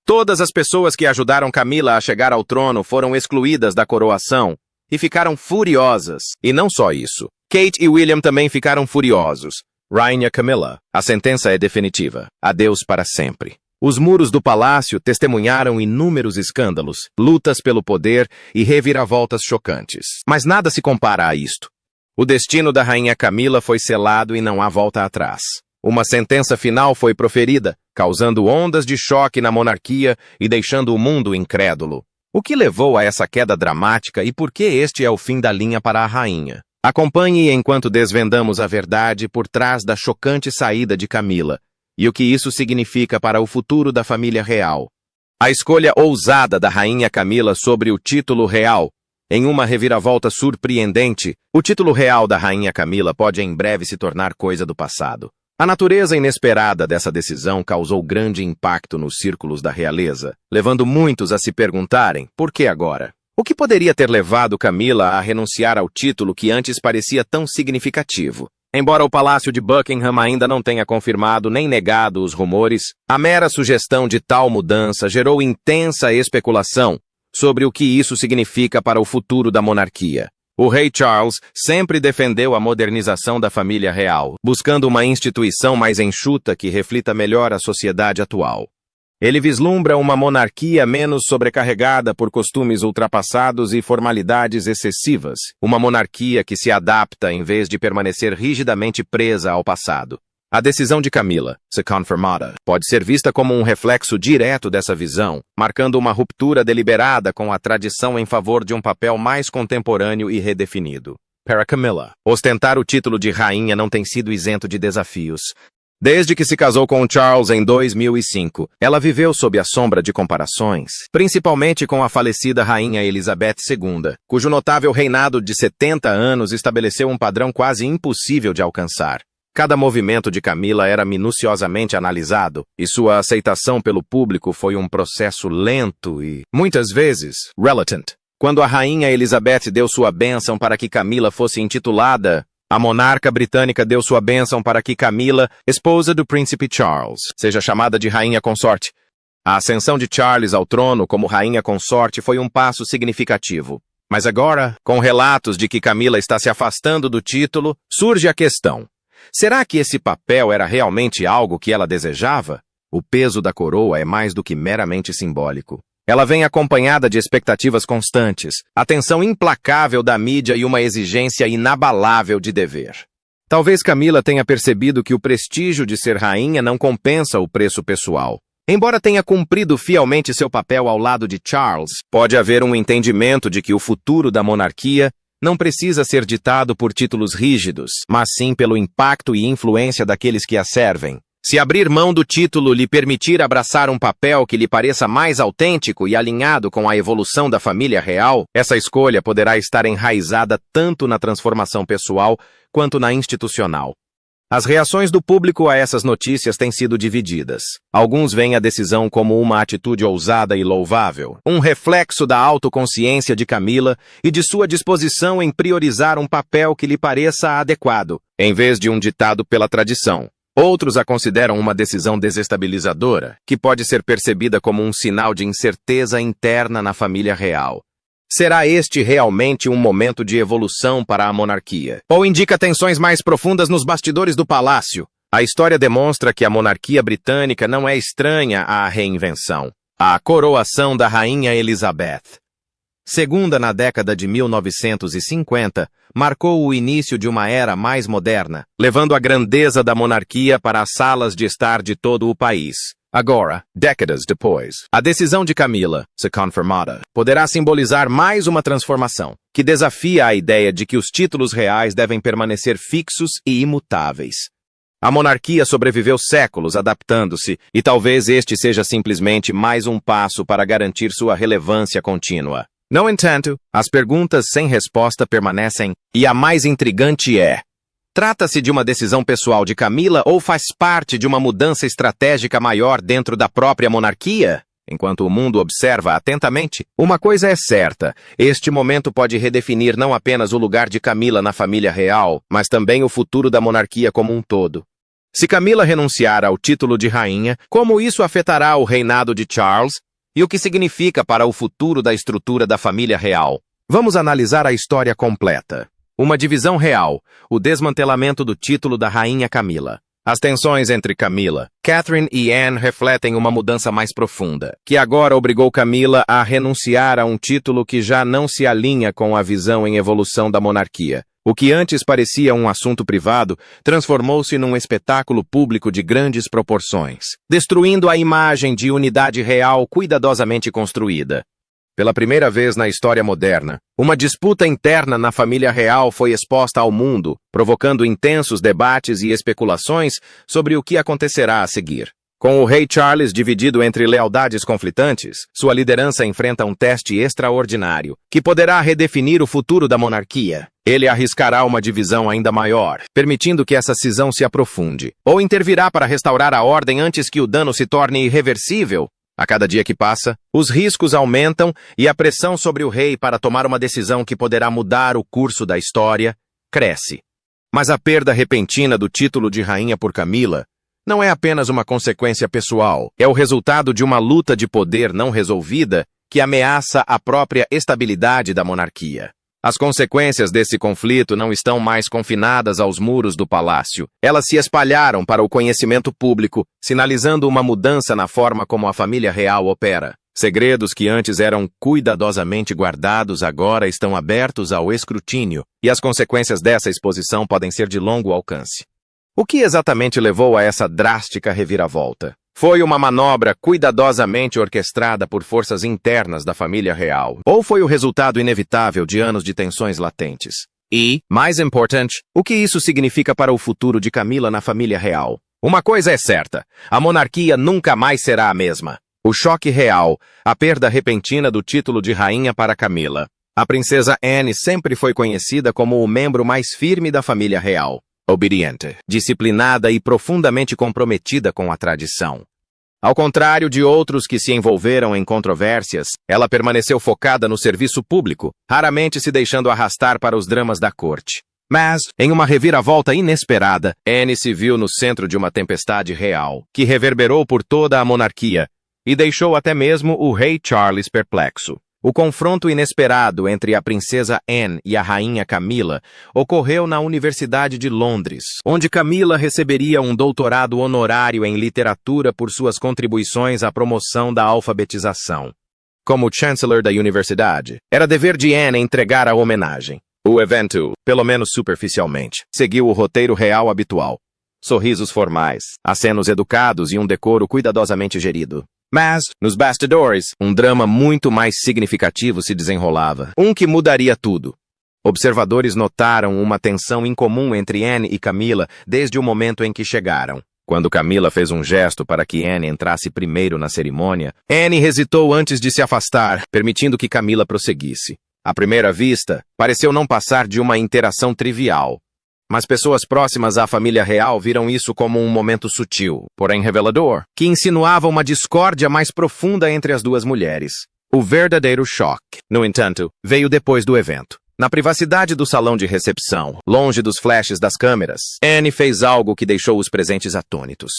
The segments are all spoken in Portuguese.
Todas as pessoas que ajudaram Camila a chegar ao trono foram excluídas da coroação e ficaram furiosas. E não só isso. Kate e William também ficaram furiosos. Rainha Camilla, a sentença é definitiva. Adeus para sempre. Os muros do palácio testemunharam inúmeros escândalos, lutas pelo poder e reviravoltas chocantes. Mas nada se compara a isto. O destino da Rainha Camila foi selado e não há volta atrás. Uma sentença final foi proferida, causando ondas de choque na monarquia e deixando o mundo incrédulo. O que levou a essa queda dramática e por que este é o fim da linha para a rainha? Acompanhe enquanto desvendamos a verdade por trás da chocante saída de Camila e o que isso significa para o futuro da família real. A escolha ousada da Rainha Camila sobre o título real. Em uma reviravolta surpreendente, o título real da Rainha Camila pode em breve se tornar coisa do passado. A natureza inesperada dessa decisão causou grande impacto nos círculos da realeza, levando muitos a se perguntarem, por que agora? O que poderia ter levado Camila a renunciar ao título que antes parecia tão significativo? Embora o Palácio de Buckingham ainda não tenha confirmado nem negado os rumores, a mera sugestão de tal mudança gerou intensa especulação sobre o que isso significa para o futuro da monarquia. O rei Charles sempre defendeu a modernização da família real, buscando uma instituição mais enxuta que reflita melhor a sociedade atual. Ele vislumbra uma monarquia menos sobrecarregada por costumes ultrapassados e formalidades excessivas, uma monarquia que se adapta em vez de permanecer rigidamente presa ao passado. A decisão de Camila, se confirmada, pode ser vista como um reflexo direto dessa visão, marcando uma ruptura deliberada com a tradição em favor de um papel mais contemporâneo e redefinido. Para Camila, ostentar o título de rainha não tem sido isento de desafios. Desde que se casou com Charles em 2005, ela viveu sob a sombra de comparações, principalmente com a falecida Rainha Elizabeth II, cujo notável reinado de 70 anos estabeleceu um padrão quase impossível de alcançar. Cada movimento de Camila era minuciosamente analisado, e sua aceitação pelo público foi um processo lento e, muitas vezes, reluctant. Quando a Rainha Elizabeth deu sua bênção para que Camila fosse intitulada, a monarca britânica deu sua bênção para que Camila, esposa do príncipe Charles, seja chamada de rainha consorte. A ascensão de Charles ao trono como rainha consorte foi um passo significativo. Mas agora, com relatos de que Camila está se afastando do título, surge a questão. Será que esse papel era realmente algo que ela desejava? O peso da coroa é mais do que meramente simbólico. Ela vem acompanhada de expectativas constantes, atenção implacável da mídia e uma exigência inabalável de dever. Talvez Camila tenha percebido que o prestígio de ser rainha não compensa o preço pessoal. Embora tenha cumprido fielmente seu papel ao lado de Charles, pode haver um entendimento de que o futuro da monarquia não precisa ser ditado por títulos rígidos, mas sim pelo impacto e influência daqueles que a servem. Se abrir mão do título lhe permitir abraçar um papel que lhe pareça mais autêntico e alinhado com a evolução da família real, essa escolha poderá estar enraizada tanto na transformação pessoal quanto na institucional. As reações do público a essas notícias têm sido divididas. Alguns veem a decisão como uma atitude ousada e louvável, um reflexo da autoconsciência de Camila e de sua disposição em priorizar um papel que lhe pareça adequado, em vez de um ditado pela tradição. Outros a consideram uma decisão desestabilizadora, que pode ser percebida como um sinal de incerteza interna na família real. Será este realmente um momento de evolução para a monarquia? Ou indica tensões mais profundas nos bastidores do palácio? A história demonstra que a monarquia britânica não é estranha à reinvenção. A coroação da Rainha Elizabeth, segunda na década de 1950, marcou o início de uma era mais moderna, levando a grandeza da monarquia para as salas de estar de todo o país. Agora, décadas depois, a decisão de Camila, se confirmada, poderá simbolizar mais uma transformação, que desafia a ideia de que os títulos reais devem permanecer fixos e imutáveis. A monarquia sobreviveu séculos adaptando-se, e talvez este seja simplesmente mais um passo para garantir sua relevância contínua. No entanto, as perguntas sem resposta permanecem, e a mais intrigante é: trata-se de uma decisão pessoal de Camila ou faz parte de uma mudança estratégica maior dentro da própria monarquia? Enquanto o mundo observa atentamente, uma coisa é certa: este momento pode redefinir não apenas o lugar de Camila na família real, mas também o futuro da monarquia como um todo. Se Camila renunciar ao título de rainha, como isso afetará o reinado de Charles e o que significa para o futuro da estrutura da família real? Vamos analisar a história completa. Uma divisão real, o desmantelamento do título da rainha Camila. As tensões entre Camila, Catherine e Anne refletem uma mudança mais profunda, que agora obrigou Camila a renunciar a um título que já não se alinha com a visão em evolução da monarquia. O que antes parecia um assunto privado, transformou-se num espetáculo público de grandes proporções, destruindo a imagem de unidade real cuidadosamente construída. Pela primeira vez na história moderna, uma disputa interna na família real foi exposta ao mundo, provocando intensos debates e especulações sobre o que acontecerá a seguir. Com o rei Charles dividido entre lealdades conflitantes, sua liderança enfrenta um teste extraordinário, que poderá redefinir o futuro da monarquia. Ele arriscará uma divisão ainda maior, permitindo que essa cisão se aprofunde, ou intervirá para restaurar a ordem antes que o dano se torne irreversível. A cada dia que passa, os riscos aumentam e a pressão sobre o rei para tomar uma decisão que poderá mudar o curso da história cresce. Mas a perda repentina do título de rainha por Camila não é apenas uma consequência pessoal, é o resultado de uma luta de poder não resolvida que ameaça a própria estabilidade da monarquia. As consequências desse conflito não estão mais confinadas aos muros do palácio. Elas se espalharam para o conhecimento público, sinalizando uma mudança na forma como a família real opera. Segredos que antes eram cuidadosamente guardados agora estão abertos ao escrutínio, e as consequências dessa exposição podem ser de longo alcance. O que exatamente levou a essa drástica reviravolta? Foi uma manobra cuidadosamente orquestrada por forças internas da família real, ou foi o resultado inevitável de anos de tensões latentes? E, mais importante, o que isso significa para o futuro de Camila na família real? Uma coisa é certa, a monarquia nunca mais será a mesma. O choque real, a perda repentina do título de rainha para Camila. A princesa Anne sempre foi conhecida como o membro mais firme da família real. Obediente, disciplinada e profundamente comprometida com a tradição. Ao contrário de outros que se envolveram em controvérsias, ela permaneceu focada no serviço público, raramente se deixando arrastar para os dramas da corte. Mas, em uma reviravolta inesperada, Anne se viu no centro de uma tempestade real, que reverberou por toda a monarquia, e deixou até mesmo o rei Charles perplexo. O confronto inesperado entre a princesa Anne e a rainha Camila ocorreu na Universidade de Londres, onde Camila receberia um doutorado honorário em literatura por suas contribuições à promoção da alfabetização. Como Chancellor da universidade, era dever de Anne entregar a homenagem. O evento, pelo menos superficialmente, seguiu o roteiro real habitual. Sorrisos formais, acenos educados e um decoro cuidadosamente gerido. Mas, nos bastidores, um drama muito mais significativo se desenrolava. Um que mudaria tudo. Observadores notaram uma tensão incomum entre Anne e Camila desde o momento em que chegaram. Quando Camila fez um gesto para que Anne entrasse primeiro na cerimônia, Anne hesitou antes de se afastar, permitindo que Camila prosseguisse. À primeira vista, pareceu não passar de uma interação trivial. Mas pessoas próximas à família real viram isso como um momento sutil, porém revelador, que insinuava uma discórdia mais profunda entre as duas mulheres. O verdadeiro choque, no entanto, veio depois do evento. Na privacidade do salão de recepção, longe dos flashes das câmeras, Anne fez algo que deixou os presentes atônitos.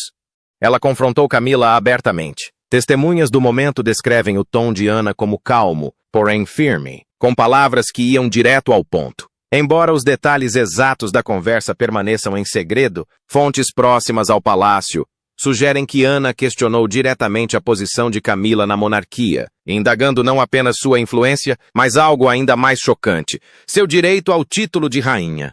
Ela confrontou Camila abertamente. Testemunhas do momento descrevem o tom de Ana como calmo, porém firme, com palavras que iam direto ao ponto. Embora os detalhes exatos da conversa permaneçam em segredo, fontes próximas ao palácio sugerem que Ana questionou diretamente a posição de Camila na monarquia, indagando não apenas sua influência, mas algo ainda mais chocante, seu direito ao título de rainha.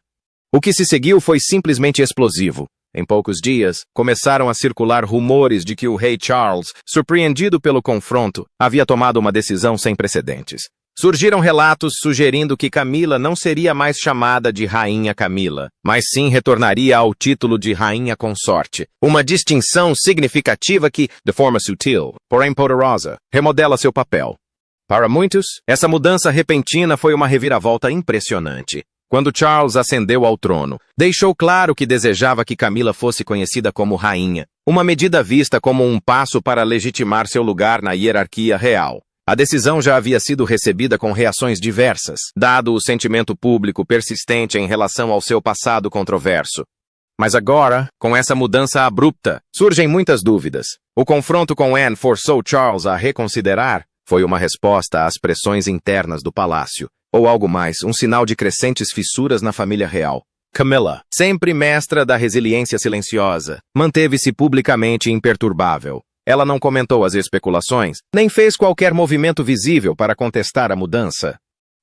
O que se seguiu foi simplesmente explosivo. Em poucos dias, começaram a circular rumores de que o rei Charles, surpreendido pelo confronto, havia tomado uma decisão sem precedentes. Surgiram relatos sugerindo que Camila não seria mais chamada de Rainha Camila, mas sim retornaria ao título de Rainha Consorte, uma distinção significativa que, de forma sutil, porém poderosa, remodela seu papel. Para muitos, essa mudança repentina foi uma reviravolta impressionante. Quando Charles ascendeu ao trono, deixou claro que desejava que Camila fosse conhecida como rainha, uma medida vista como um passo para legitimar seu lugar na hierarquia real. A decisão já havia sido recebida com reações diversas, dado o sentimento público persistente em relação ao seu passado controverso. Mas agora, com essa mudança abrupta, surgem muitas dúvidas. O confronto com Anne forçou Charles a reconsiderar? Foi uma resposta às pressões internas do palácio, ou algo mais, um sinal de crescentes fissuras na família real. Camilla, sempre mestra da resiliência silenciosa, manteve-se publicamente imperturbável. Ela não comentou as especulações, nem fez qualquer movimento visível para contestar a mudança.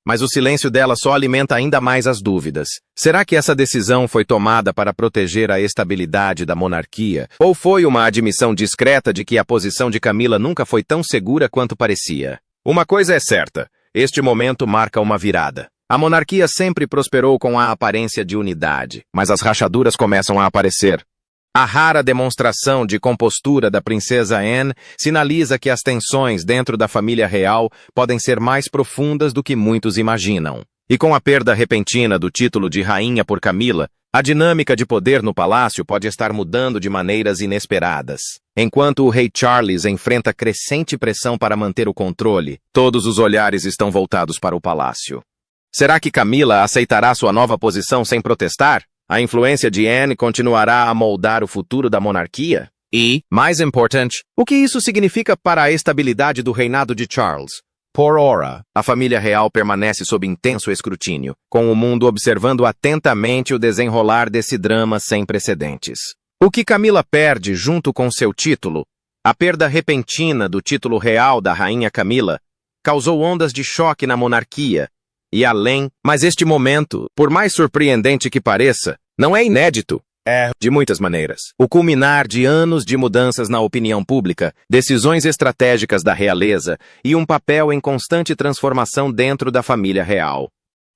Mas o silêncio dela só alimenta ainda mais as dúvidas. Será que essa decisão foi tomada para proteger a estabilidade da monarquia? Ou foi uma admissão discreta de que a posição de Camila nunca foi tão segura quanto parecia? Uma coisa é certa, este momento marca uma virada. A monarquia sempre prosperou com a aparência de unidade, mas as rachaduras começam a aparecer. A rara demonstração de compostura da princesa Anne sinaliza que as tensões dentro da família real podem ser mais profundas do que muitos imaginam. E com a perda repentina do título de rainha por Camila, a dinâmica de poder no palácio pode estar mudando de maneiras inesperadas. Enquanto o rei Charles enfrenta crescente pressão para manter o controle, todos os olhares estão voltados para o palácio. Será que Camila aceitará sua nova posição sem protestar? A influência de Anne continuará a moldar o futuro da monarquia? E, mais importante, o que isso significa para a estabilidade do reinado de Charles? Por ora, a família real permanece sob intenso escrutínio, com o mundo observando atentamente o desenrolar desse drama sem precedentes. O que Camila perde junto com seu título, a perda repentina do título real da rainha Camila, causou ondas de choque na monarquia, e além, mas este momento, por mais surpreendente que pareça, não é inédito. É, de muitas maneiras, o culminar de anos de mudanças na opinião pública, decisões estratégicas da realeza e um papel em constante transformação dentro da família real.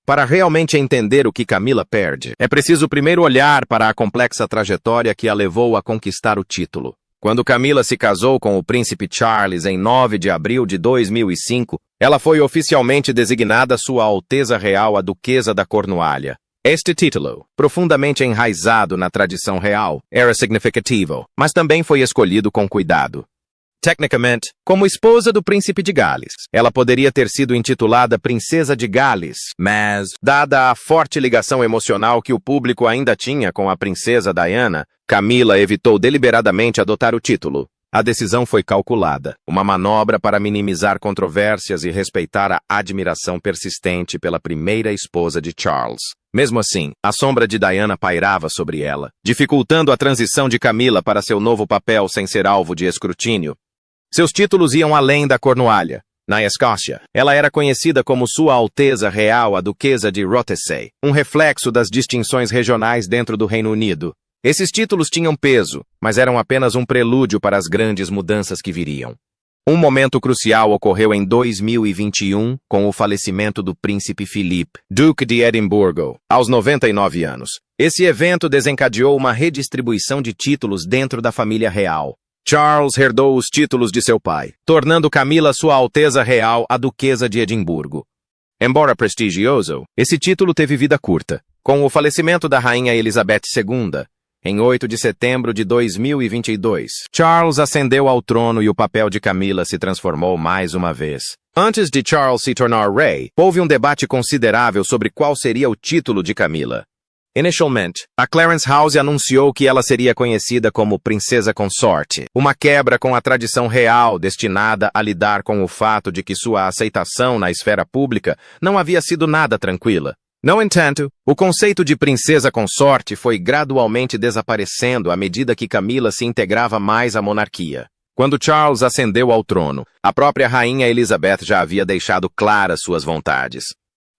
Para realmente entender o que Camila perde, é preciso primeiro olhar para a complexa trajetória que a levou a conquistar o título. Quando Camila se casou com o príncipe Charles em 9 de abril de 2005, ela foi oficialmente designada Sua Alteza Real a Duquesa da Cornualha. Este título, profundamente enraizado na tradição real, era significativo, mas também foi escolhido com cuidado. Tecnicamente, como esposa do príncipe de Gales, ela poderia ter sido intitulada Princesa de Gales, mas, dada a forte ligação emocional que o público ainda tinha com a princesa Diana, Camila evitou deliberadamente adotar o título. A decisão foi calculada, uma manobra para minimizar controvérsias e respeitar a admiração persistente pela primeira esposa de Charles. Mesmo assim, a sombra de Diana pairava sobre ela, dificultando a transição de Camila para seu novo papel sem ser alvo de escrutínio. Seus títulos iam além da Cornualha. Na Escócia, ela era conhecida como Sua Alteza Real a Duquesa de Rothesay, um reflexo das distinções regionais dentro do Reino Unido. Esses títulos tinham peso, mas eram apenas um prelúdio para as grandes mudanças que viriam. Um momento crucial ocorreu em 2021, com o falecimento do príncipe Philip, Duque de Edimburgo, aos 99 anos. Esse evento desencadeou uma redistribuição de títulos dentro da família real. Charles herdou os títulos de seu pai, tornando Camila Sua Alteza Real a Duquesa de Edimburgo. Embora prestigioso, esse título teve vida curta. Com o falecimento da rainha Elizabeth II, em 8 de setembro de 2022, Charles ascendeu ao trono e o papel de Camila se transformou mais uma vez. Antes de Charles se tornar rei, houve um debate considerável sobre qual seria o título de Camila. Inicialmente, a Clarence House anunciou que ela seria conhecida como Princesa Consorte, uma quebra com a tradição real destinada a lidar com o fato de que sua aceitação na esfera pública não havia sido nada tranquila. No entanto, o conceito de princesa consorte foi gradualmente desaparecendo à medida que Camila se integrava mais à monarquia. Quando Charles ascendeu ao trono, a própria rainha Elizabeth já havia deixado claras suas vontades.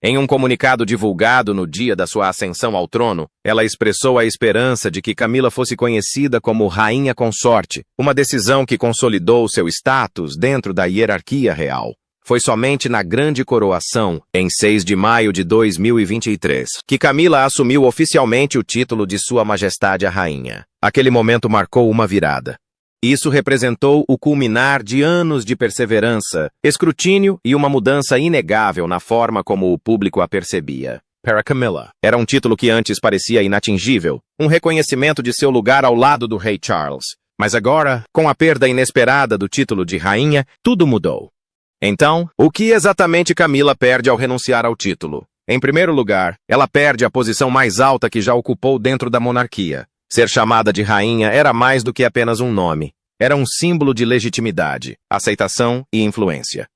Em um comunicado divulgado no dia da sua ascensão ao trono, ela expressou a esperança de que Camila fosse conhecida como rainha consorte, uma decisão que consolidou seu status dentro da hierarquia real. Foi somente na grande coroação, em 6 de maio de 2023, que Camila assumiu oficialmente o título de Sua Majestade a Rainha. Aquele momento marcou uma virada. Isso representou o culminar de anos de perseverança, escrutínio e uma mudança inegável na forma como o público a percebia. Para Camila, era um título que antes parecia inatingível, um reconhecimento de seu lugar ao lado do rei Charles. Mas agora, com a perda inesperada do título de rainha, tudo mudou. Então, o que exatamente Camila perde ao renunciar ao título? Em primeiro lugar, ela perde a posição mais alta que já ocupou dentro da monarquia. Ser chamada de rainha era mais do que apenas um nome. Era um símbolo de legitimidade, aceitação e influência.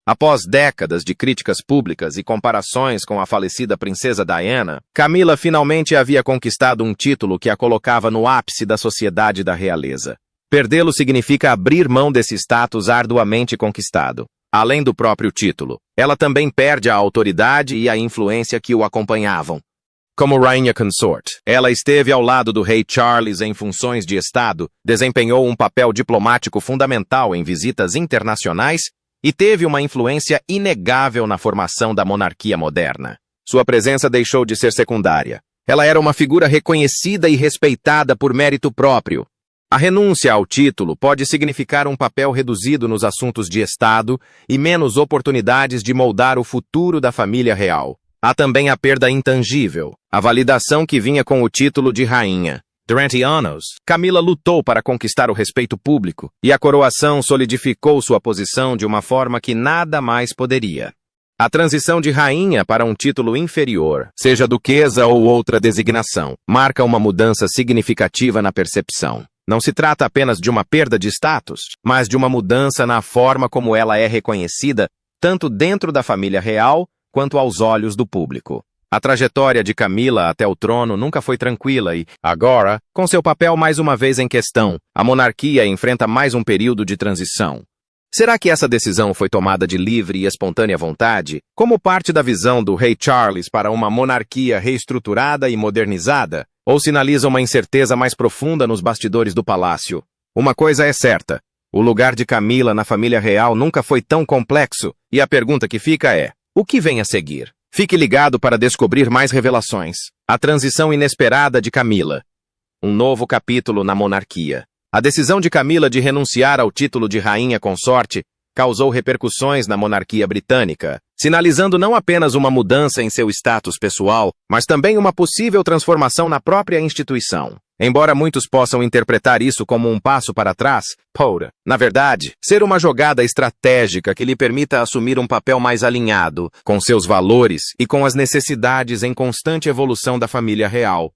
Após décadas de críticas públicas e comparações com a falecida princesa Diana, Camila finalmente havia conquistado um título que a colocava no ápice da sociedade da realeza. Perdê-lo significa abrir mão desse status arduamente conquistado. Além do próprio título, ela também perde a autoridade e a influência que o acompanhavam. Como rainha consort, ela esteve ao lado do rei Charles em funções de Estado, desempenhou um papel diplomático fundamental em visitas internacionais e teve uma influência inegável na formação da monarquia moderna. Sua presença deixou de ser secundária. Ela era uma figura reconhecida e respeitada por mérito próprio. A renúncia ao título pode significar um papel reduzido nos assuntos de Estado e menos oportunidades de moldar o futuro da família real. Há também a perda intangível, a validação que vinha com o título de rainha. Durante anos, Camila lutou para conquistar o respeito público, e a coroação solidificou sua posição de uma forma que nada mais poderia. A transição de rainha para um título inferior, seja duquesa ou outra designação, marca uma mudança significativa na percepção. Não se trata apenas de uma perda de status, mas de uma mudança na forma como ela é reconhecida, tanto dentro da família real quanto aos olhos do público. A trajetória de Camila até o trono nunca foi tranquila e, agora, com seu papel mais uma vez em questão, a monarquia enfrenta mais um período de transição. Será que essa decisão foi tomada de livre e espontânea vontade, como parte da visão do rei Charles para uma monarquia reestruturada e modernizada, ou sinaliza uma incerteza mais profunda nos bastidores do palácio? Uma coisa é certa, o lugar de Camila na família real nunca foi tão complexo, e a pergunta que fica é, o que vem a seguir? Fique ligado para descobrir mais revelações. A transição inesperada de Camila. Um novo capítulo na monarquia. A decisão de Camila de renunciar ao título de rainha consorte causou repercussões na monarquia britânica, sinalizando não apenas uma mudança em seu status pessoal, mas também uma possível transformação na própria instituição. Embora muitos possam interpretar isso como um passo para trás, pode, na verdade, ser uma jogada estratégica que lhe permita assumir um papel mais alinhado com seus valores e com as necessidades em constante evolução da família real.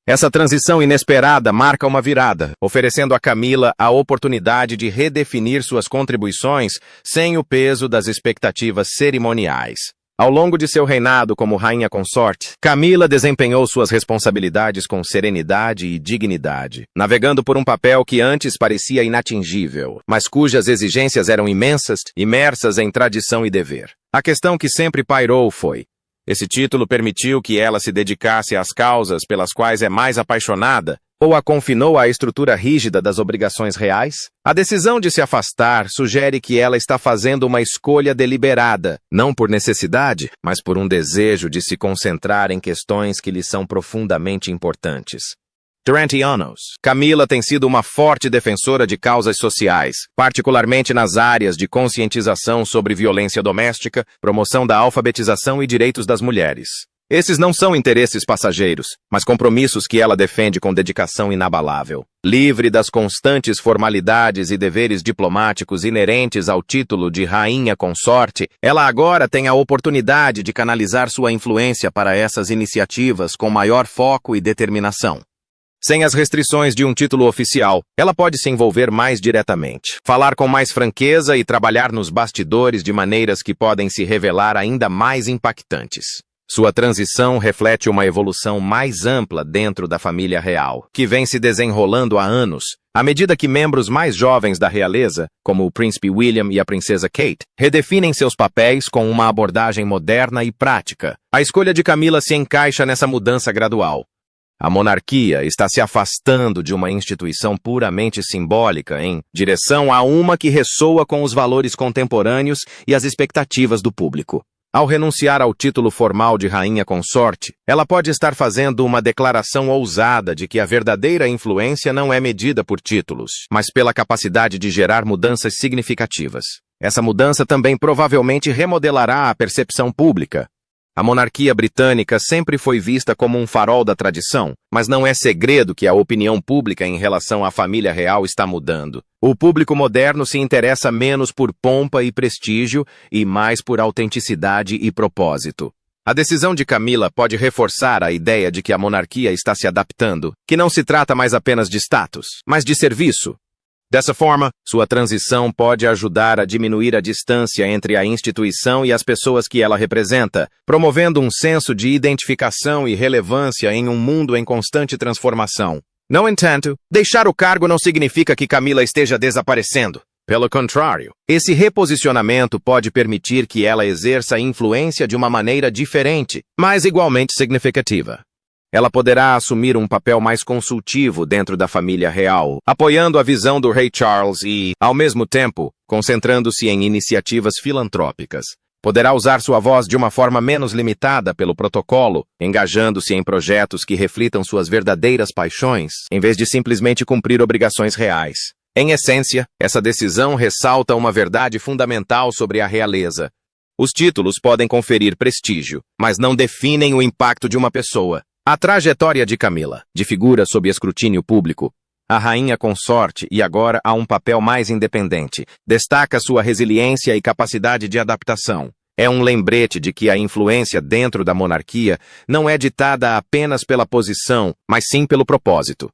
Essa transição inesperada marca uma virada, oferecendo a Camila a oportunidade de redefinir suas contribuições sem o peso das expectativas cerimoniais. Ao longo de seu reinado como rainha consorte, Camila desempenhou suas responsabilidades com serenidade e dignidade, navegando por um papel que antes parecia inatingível, mas cujas exigências eram imensas, imersas em tradição e dever. A questão que sempre pairou foi: esse título permitiu que ela se dedicasse às causas pelas quais é mais apaixonada, ou a confinou à estrutura rígida das obrigações reais? A decisão de se afastar sugere que ela está fazendo uma escolha deliberada, não por necessidade, mas por um desejo de se concentrar em questões que lhe são profundamente importantes. Durante anos, Camila tem sido uma forte defensora de causas sociais, particularmente nas áreas de conscientização sobre violência doméstica, promoção da alfabetização e direitos das mulheres. Esses não são interesses passageiros, mas compromissos que ela defende com dedicação inabalável. Livre das constantes formalidades e deveres diplomáticos inerentes ao título de rainha consorte, ela agora tem a oportunidade de canalizar sua influência para essas iniciativas com maior foco e determinação. Sem as restrições de um título oficial, ela pode se envolver mais diretamente, falar com mais franqueza e trabalhar nos bastidores de maneiras que podem se revelar ainda mais impactantes. Sua transição reflete uma evolução mais ampla dentro da família real, que vem se desenrolando há anos, à medida que membros mais jovens da realeza, como o príncipe William e a princesa Kate, redefinem seus papéis com uma abordagem moderna e prática. A escolha de Camila se encaixa nessa mudança gradual. A monarquia está se afastando de uma instituição puramente simbólica em direção a uma que ressoa com os valores contemporâneos e as expectativas do público. Ao renunciar ao título formal de rainha consorte, ela pode estar fazendo uma declaração ousada de que a verdadeira influência não é medida por títulos, mas pela capacidade de gerar mudanças significativas. Essa mudança também provavelmente remodelará a percepção pública. A monarquia britânica sempre foi vista como um farol da tradição, mas não é segredo que a opinião pública em relação à família real está mudando. O público moderno se interessa menos por pompa e prestígio e mais por autenticidade e propósito. A decisão de Camila pode reforçar a ideia de que a monarquia está se adaptando, que não se trata mais apenas de status, mas de serviço. Dessa forma, sua transição pode ajudar a diminuir a distância entre a instituição e as pessoas que ela representa, promovendo um senso de identificação e relevância em um mundo em constante transformação. No entanto, deixar o cargo não significa que Camila esteja desaparecendo. Pelo contrário, esse reposicionamento pode permitir que ela exerça influência de uma maneira diferente, mas igualmente significativa. Ela poderá assumir um papel mais consultivo dentro da família real, apoiando a visão do rei Charles e, ao mesmo tempo, concentrando-se em iniciativas filantrópicas. Poderá usar sua voz de uma forma menos limitada pelo protocolo, engajando-se em projetos que reflitam suas verdadeiras paixões, em vez de simplesmente cumprir obrigações reais. Em essência, essa decisão ressalta uma verdade fundamental sobre a realeza. Os títulos podem conferir prestígio, mas não definem o impacto de uma pessoa. A trajetória de Camila, de figura sob escrutínio público, a rainha consorte e agora há um papel mais independente, destaca sua resiliência e capacidade de adaptação. É um lembrete de que a influência dentro da monarquia não é ditada apenas pela posição, mas sim pelo propósito.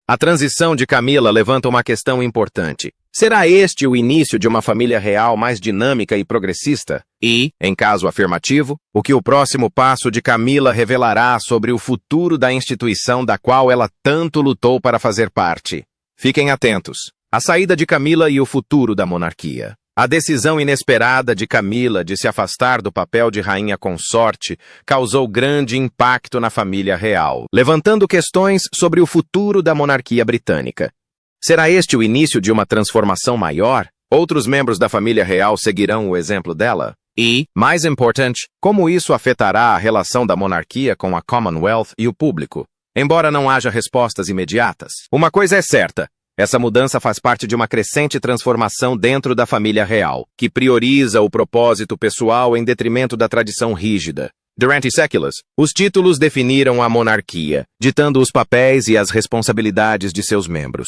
A transição de Camila levanta uma questão importante. Será este o início de uma família real mais dinâmica e progressista? E, em caso afirmativo, o que o próximo passo de Camila revelará sobre o futuro da instituição da qual ela tanto lutou para fazer parte? Fiquem atentos. A saída de Camila e o futuro da monarquia. A decisão inesperada de Camila de se afastar do papel de rainha consorte causou grande impacto na família real, levantando questões sobre o futuro da monarquia britânica. Será este o início de uma transformação maior? Outros membros da família real seguirão o exemplo dela? E, mais importante, como isso afetará a relação da monarquia com a Commonwealth e o público? Embora não haja respostas imediatas, uma coisa é certa. Essa mudança faz parte de uma crescente transformação dentro da família real, que prioriza o propósito pessoal em detrimento da tradição rígida. Durante séculos, os títulos definiram a monarquia, ditando os papéis e as responsabilidades de seus membros.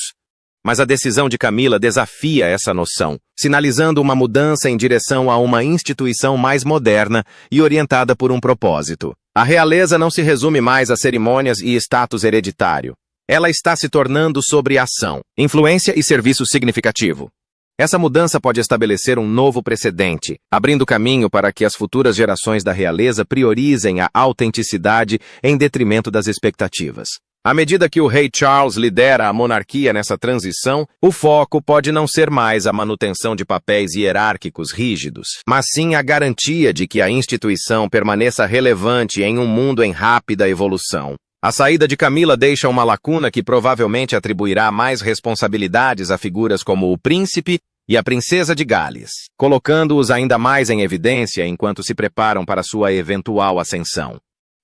Mas a decisão de Camila desafia essa noção, sinalizando uma mudança em direção a uma instituição mais moderna e orientada por um propósito. A realeza não se resume mais a cerimônias e status hereditário. Ela está se tornando sobre ação, influência e serviço significativo. Essa mudança pode estabelecer um novo precedente, abrindo caminho para que as futuras gerações da realeza priorizem a autenticidade em detrimento das expectativas. À medida que o rei Charles lidera a monarquia nessa transição, o foco pode não ser mais a manutenção de papéis hierárquicos rígidos, mas sim a garantia de que a instituição permaneça relevante em um mundo em rápida evolução. A saída de Camila deixa uma lacuna que provavelmente atribuirá mais responsabilidades a figuras como o príncipe e a princesa de Gales, colocando-os ainda mais em evidência enquanto se preparam para sua eventual ascensão.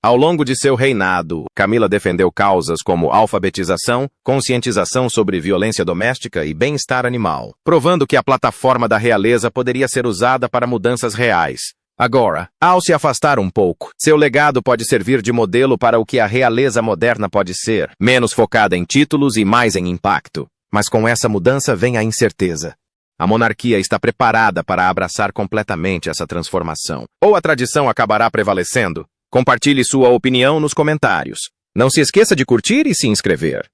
Ao longo de seu reinado, Camila defendeu causas como alfabetização, conscientização sobre violência doméstica e bem-estar animal, provando que a plataforma da realeza poderia ser usada para mudanças reais. Agora, ao se afastar um pouco, seu legado pode servir de modelo para o que a realeza moderna pode ser, menos focada em títulos e mais em impacto. Mas com essa mudança vem a incerteza. A monarquia está preparada para abraçar completamente essa transformação. Ou a tradição acabará prevalecendo? Compartilhe sua opinião nos comentários. Não se esqueça de curtir e se inscrever.